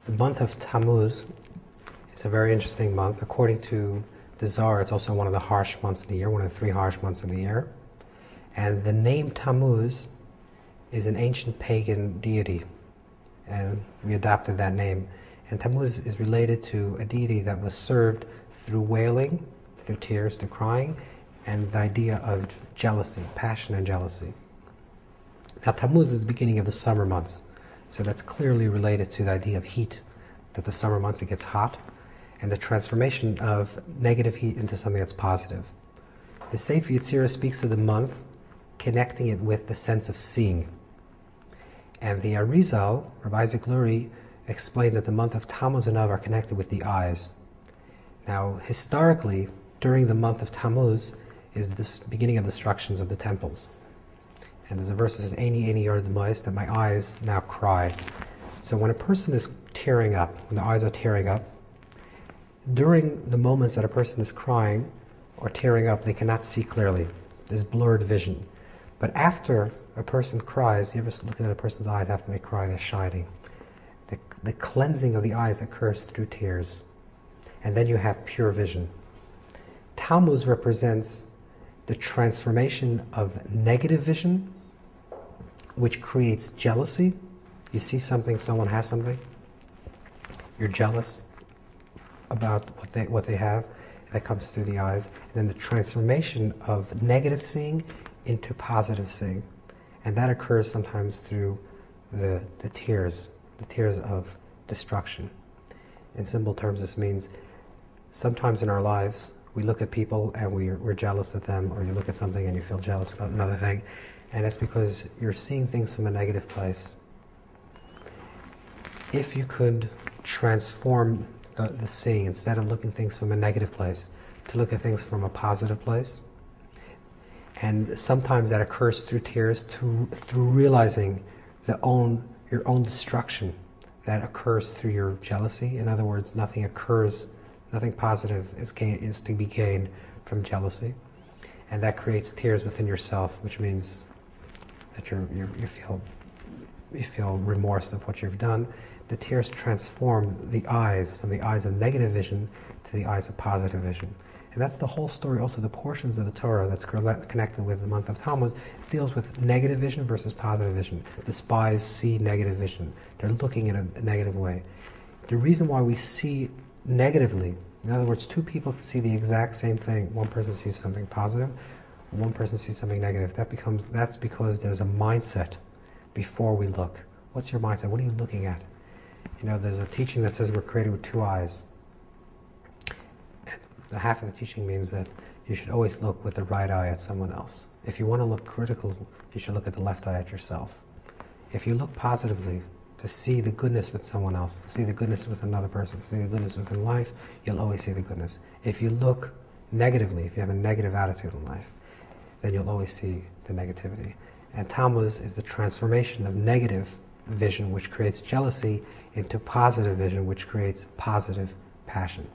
The month of Tammuz is a very interesting month. According to the Zohar, it's also one of the harsh months of the year, one of the 3 harsh months of the year. And the name Tammuz is an ancient pagan deity, and we adopted that name. And Tammuz is related to a deity that was served through wailing, through tears, through crying, and the idea of jealousy, passion and jealousy. Now Tammuz is the beginning of the summer months, so that's clearly related to the idea of heat, that the summer months it gets hot, and the transformation of negative heat into something that's positive. The Sefer Yetzirah speaks of the month, connecting it with the sense of seeing. And the Arizal, Rabbi Isaac Lurie, explains that the month of Tammuz and Av are connected with the eyes. Now, historically, during the month of Tammuz is the beginning of destructions of the temples. And there's a verse that says, Eini Yard D'Mais, that my eyes now cry. So when a person is tearing up, when the eyes are tearing up, during the moments that a person is crying or tearing up, they cannot see clearly. There's blurred vision. But after a person cries, you ever look at a person's eyes after they cry, they're shining. The cleansing of the eyes occurs through tears. And then you have pure vision. Tammuz represents the transformation of negative vision, which creates jealousy. You see something, someone has something, you're jealous about what they have, that comes through the eyes. And then the transformation of negative seeing into positive seeing. And that occurs sometimes through the tears of destruction. In simple terms, this means sometimes in our lives, we look at people and we're jealous of them, or you look at something and you feel jealous about another thing, and it's because you're seeing things from a negative place. If you could transform the seeing, instead of looking at things from a negative place, to look at things from a positive place, and sometimes that occurs through tears, through realizing your own destruction that occurs through your jealousy. In other words, nothing positive is to be gained from jealousy, and that creates tears within yourself, which means that you feel remorse of what you've done. The tears transform the eyes from the eyes of negative vision to the eyes of positive vision. And that's the whole story. Also, the portions of the Torah that's connected with the month of Tammuz deals with negative vision versus positive vision. The spies see negative vision. They're looking in a negative way. The reason why we see negatively, in other words, 2 people can see the exact same thing. One person sees something positive, one person sees something negative. That's because there's a mindset before we look. What's your mindset? What are you looking at? You know, there's a teaching that says we're created with 2 eyes. The half of the teaching means that you should always look with the right eye at someone else. If you want to look critical, you should look at the left eye at yourself. If you look positively, to see the goodness with someone else, to see the goodness with another person, to see the goodness within life, you'll always see the goodness. If you look negatively, if you have a negative attitude in life, then you'll always see the negativity. And Tammuz is the transformation of negative vision, which creates jealousy, into positive vision, which creates positive passion.